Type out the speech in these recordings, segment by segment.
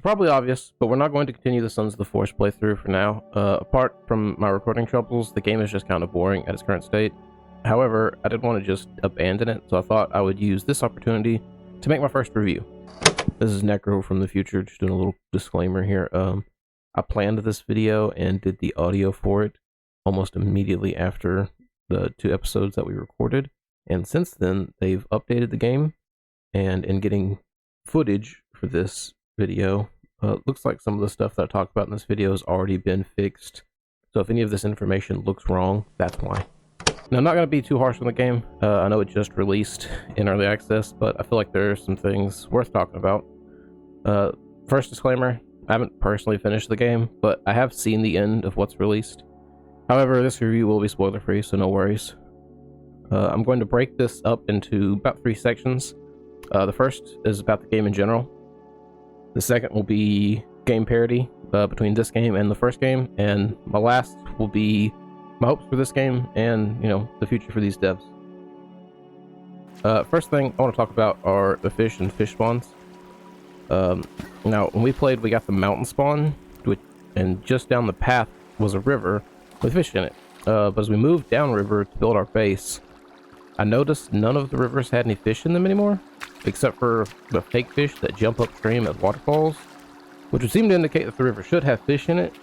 probably obvious, but we're not going to continue the Sons of the Force playthrough for now. Apart from my recording troubles, the game is just kind of boring at its current state. However, I didn't want to just abandon it, so I thought I would use this opportunity to make my first review. This is Necro from the future, just doing a little disclaimer here. I planned this video and did the audio for it almost immediately after the 2 episodes that we recorded, and since then they've updated the game, and in getting footage for this video, looks like some of the stuff that I talked about in this video has already been fixed, so if any of this information looks wrong, that's why. Now, I'm not going to be too harsh on the game. I know it just released in early access, but I feel like there are some things worth talking about. First disclaimer, I haven't personally finished the game, but I have seen the end of what's released. However, this review will be spoiler free, so no worries. I'm going to break this up into about 3 sections. The first is about the game in general. The second will be game parody between this game and the first game, and my last will be my hopes for this game and, you know, the future for these devs. First thing I want to talk about are the fish and fish spawns. Now, when we played, we got the mountain spawn, and just down the path was a river with fish in it. But as we moved downriver to build our base, I noticed none of the rivers had any fish in them anymore, except for the fake fish that jump upstream at waterfalls, which would seem to indicate that the river should have fish in it.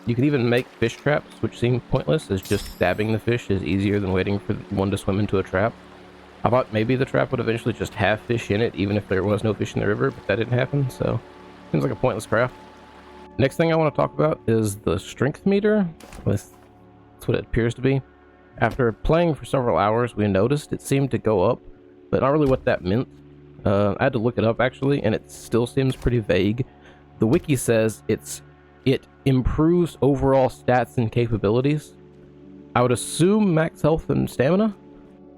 You can even make fish traps, which seem pointless, as just stabbing the fish is easier than waiting for one to swim into a trap. I thought maybe the trap would eventually just have fish in it, even if there was no fish in the river, but that didn't happen, so seems like a pointless craft. Next thing I want to talk about is the strength meter. That's what it appears to be. After playing for several hours, we noticed it seemed to go up, but not really what that meant. I had to look it up, actually, and it still seems pretty vague. The wiki says it improves overall stats and capabilities. I would assume max health and stamina.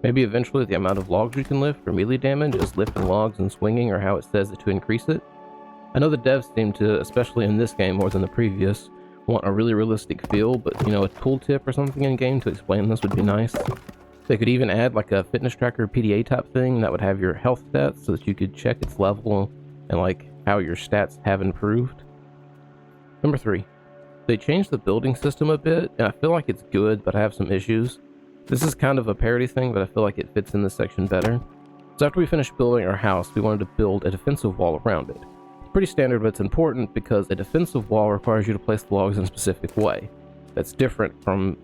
Maybe eventually the amount of logs you can lift for melee damage is lifting logs and swinging, or how it says it to increase it. I know the devs seem to, especially in this game more than the previous, want a really realistic feel, but you know, a tooltip or something in game to explain this would be nice. They could even add like a fitness tracker PDA type thing that would have your health stats so that you could check its level and like how your stats have improved. Number 3, they changed the building system a bit, and I feel like it's good, but I have some issues. This is kind of a parody thing, but I feel like it fits in this section better. So after we finished building our house, we wanted to build a defensive wall around it. It's pretty standard, but it's important because a defensive wall requires you to place the logs in a specific way. That's different from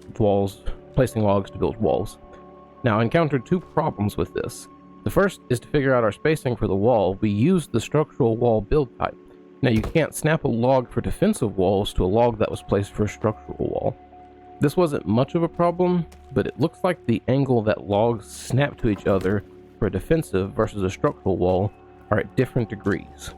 placing logs to build walls. Now, I encountered 2 problems with this. The first is to figure out our spacing for the wall. We used the structural wall build type. Now, you can't snap a log for defensive walls to a log that was placed for a structural wall. This wasn't much of a problem, but it looks like the angle that logs snap to each other for a defensive versus a structural wall are at different degrees.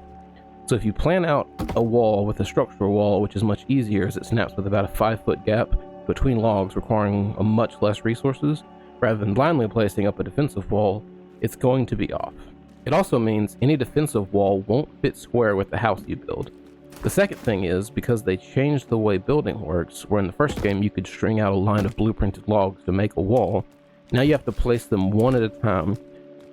So if you plan out a wall with a structural wall, which is much easier as it snaps with about a 5-foot gap between logs requiring much less resources, rather than blindly placing up a defensive wall, it's going to be off. It also means any defensive wall won't fit square with the house you build. The second thing is, because they changed the way building works, where in the first game you could string out a line of blueprinted logs to make a wall, now you have to place them one at a time,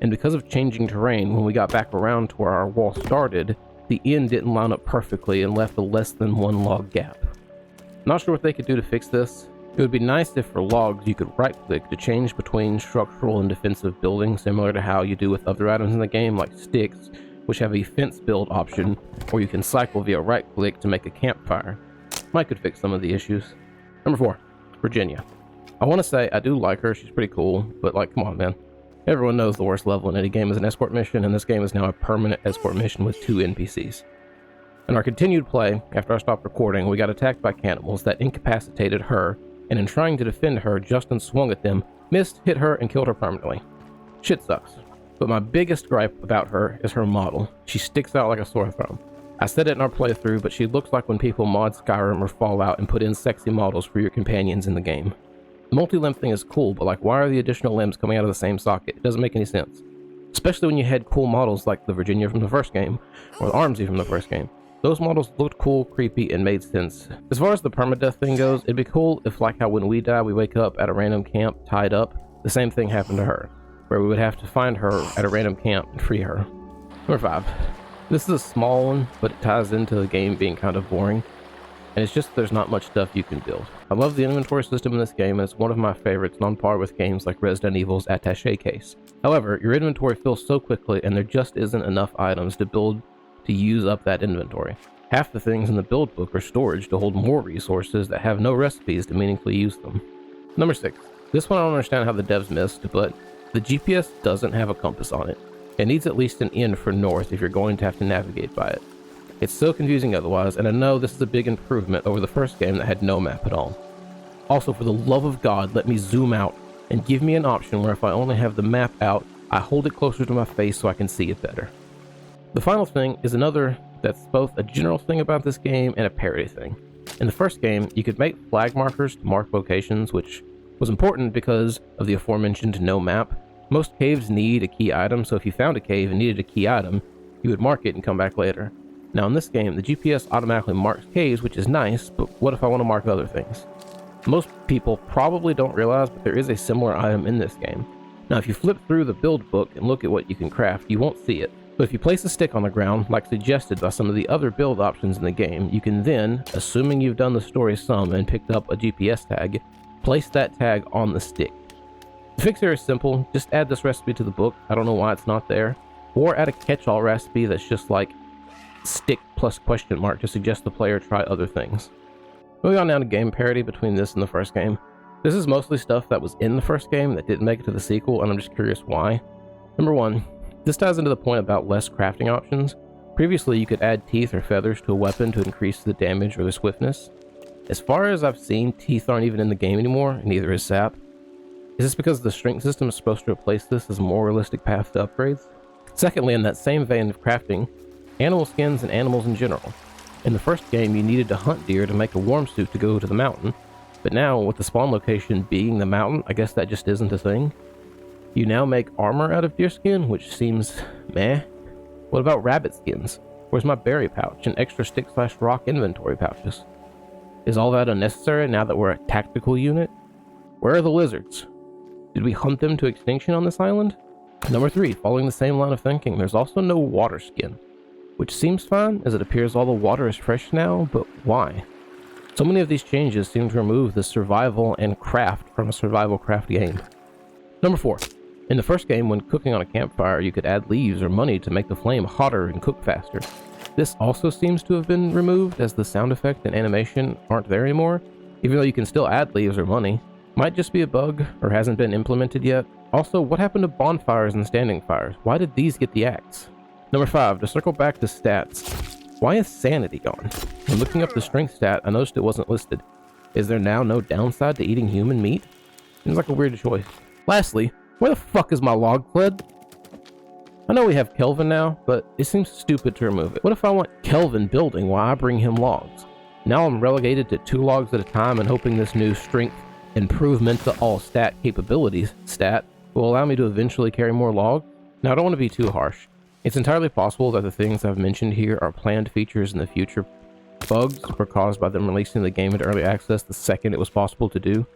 and because of changing terrain, when we got back around to where our wall started, the end didn't line up perfectly and left a less than 1 log gap. Not sure what they could do to fix this. It would be nice if for logs you could right-click to change between structural and defensive buildings, similar to how you do with other items in the game like sticks, which have a fence build option where you can cycle via right-click to make a campfire. Might could fix some of the issues. Number 4, Virginia. I want to say I do like her, she's pretty cool, but like, come on, man. Everyone knows the worst level in any game is an escort mission, and this game is now a permanent escort mission with 2 NPCs. In our continued play, after I stopped recording, we got attacked by cannibals that incapacitated her, and in trying to defend her, Justin swung at them, missed, hit her, and killed her permanently. Shit sucks. But my biggest gripe about her is her model. She sticks out like a sore thumb. I said it in our playthrough, but she looks like when people mod Skyrim or Fallout and put in sexy models for your companions in the game. The multi-limb thing is cool, but like, why are the additional limbs coming out of the same socket? It doesn't make any sense. Especially when you had cool models like the Virginia from the first game, or the Armsy from the first game. Those models looked cool, creepy, and made sense. As far as the permadeath thing goes, it'd be cool if, like how when we die we wake up at a random camp tied up, the same thing happened to her, where we would have to find her at a random camp and free her. Number 5. This is a small one, but it ties into the game being kind of boring, and it's just there's not much stuff you can build. I love the inventory system in this game, and it's one of my favorites, and on par with games like Resident Evil's attaché case. However, your inventory fills so quickly, and there just isn't enough items to build to use up that inventory. Half the things in the build book are storage to hold more resources that have no recipes to meaningfully use them. Number 6. This one I don't understand how the devs missed, but the GPS doesn't have a compass on it. It needs at least an N for north if you're going to have to navigate by it. It's so confusing otherwise, and I know this is a big improvement over the first game that had no map at all. Also, for the love of God, let me zoom out and give me an option where if I only have the map out, I hold it closer to my face so I can see it better. The final thing is another that's both a general thing about this game and a parody thing. In the first game, you could make flag markers to mark locations, which was important because of the aforementioned no map. Most caves need a key item, so if you found a cave and needed a key item, you would mark it and come back later. Now in this game, the GPS automatically marks caves, which is nice, but what if I want to mark other things? Most people probably don't realize, but there is a similar item in this game. Now if you flip through the build book and look at what you can craft, you won't see it. But if you place a stick on the ground, like suggested by some of the other build options in the game, you can then, assuming you've done the story some and picked up a GPS tag, place that tag on the stick. The fix here is simple, just add this recipe to the book, I don't know why it's not there, or add a catch-all recipe that's just like stick plus question mark to suggest the player try other things. Moving on now to game parity between this and the first game. This is mostly stuff that was in the first game that didn't make it to the sequel, and I'm just curious why. Number 1, this ties into the point about less crafting options. Previously, you could add teeth or feathers to a weapon to increase the damage or the swiftness. As far as I've seen, teeth aren't even in the game anymore, and neither is sap. Is this because the strength system is supposed to replace this as a more realistic path to upgrades? Secondly, in that same vein of crafting, animal skins and animals in general. In the first game, you needed to hunt deer to make a warm suit to go to the mountain, but now, with the spawn location being the mountain, I guess that just isn't a thing. You now make armor out of deer skin, which seems meh. What about rabbit skins? Where's my berry pouch and extra stick/rock inventory pouches? Is all that unnecessary now that we're a tactical unit? Where are the lizards? Did we hunt them to extinction on this island? Number 3, following the same line of thinking, there's also no water skin, which seems fine as it appears all the water is fresh now, but why? So many of these changes seem to remove the survival and craft from a survival craft game. Number 4, in the first game, when cooking on a campfire, you could add leaves or money to make the flame hotter and cook faster. This also seems to have been removed as the sound effect and animation aren't there anymore, even though you can still add leaves or money. Might just be a bug or hasn't been implemented yet. Also, what happened to bonfires and standing fires? Why did these get the axe? Number 5, to circle back to stats. Why is sanity gone? When looking up the strength stat, I noticed it wasn't listed. Is there now no downside to eating human meat? Seems like a weird choice. Lastly, where the fuck is my log sled? I know we have Kelvin now, but it seems stupid to remove it. What if I want Kelvin building while I bring him logs? Now I'm relegated to 2 logs at a time and hoping this new strength improvement to all stat capabilities stat will allow me to eventually carry more logs. Now I don't want to be too harsh. It's entirely possible that the things I've mentioned here are planned features in the future. Bugs were caused by them releasing the game into early access the second it was possible to do.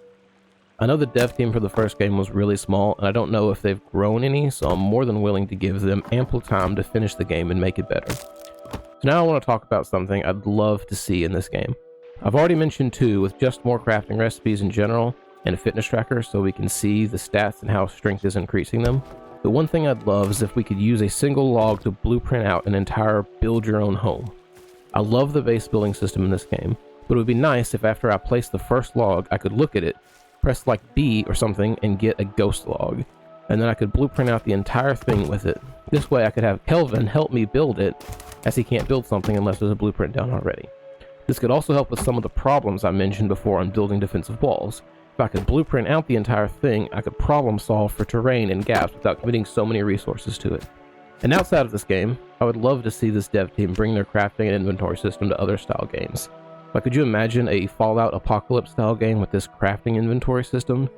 I know the dev team for the first game was really small, and I don't know if they've grown any, so I'm more than willing to give them ample time to finish the game and make it better. So now I want to talk about something I'd love to see in this game. I've already mentioned 2 with just more crafting recipes in general, and a fitness tracker so we can see the stats and how strength is increasing them. The one thing I'd love is if we could use a single log to blueprint out an entire build your own home. I love the base building system in this game, but it would be nice if after I place the first log, I could look at it, press like B or something and get a ghost log, and then I could blueprint out the entire thing with it. This way I could have Kelvin help me build it, as he can't build something unless there's a blueprint down already. This could also help with some of the problems I mentioned before on building defensive walls. If I could blueprint out the entire thing, I could problem solve for terrain and gaps without committing so many resources to it. And outside of this game, I would love to see this dev team bring their crafting and inventory system to other style games. Like, could you imagine a Fallout Apocalypse style game with this crafting inventory system?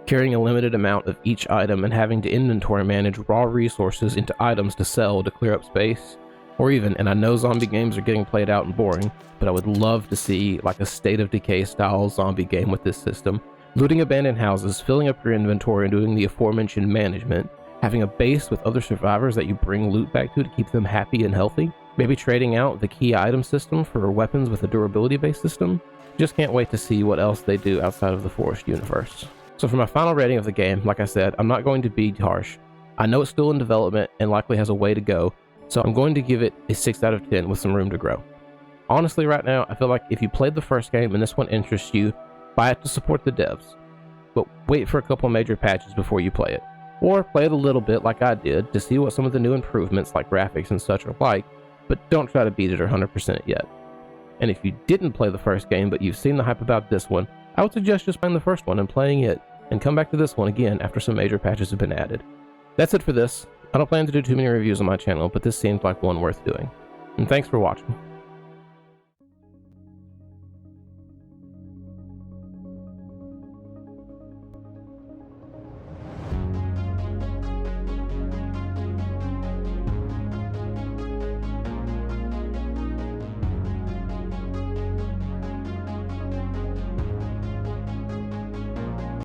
Carrying a limited amount of each item and having to inventory manage raw resources into items to sell to clear up space? Or even, and I know zombie games are getting played out and boring, but I would love to see like a State of Decay style zombie game with this system. Looting abandoned houses, filling up your inventory and doing the aforementioned management, having a base with other survivors that you bring loot back to keep them happy and healthy. maybe trading out the key item system for weapons with a durability-based system. Just can't wait to see what else they do outside of the Forest universe. So for my final rating of the game, like I said, I'm not going to be harsh. I know it's still in development and likely has a way to go, so I'm going to give it a 6 out of 10 with some room to grow. Honestly, right now, I feel like if you played the first game and this one interests you, buy it to support the devs. But wait for a couple major patches before you play it. Or play it a little bit like I did to see what some of the new improvements like graphics and such are like, but don't try to beat it or 100% yet. And if you didn't play the first game but you've seen the hype about this one, I would suggest just playing the first one and playing it, and come back to this one again after some major patches have been added. That's it for this. I don't plan to do too many reviews on my channel, but this seemed like one worth doing. And thanks for watching.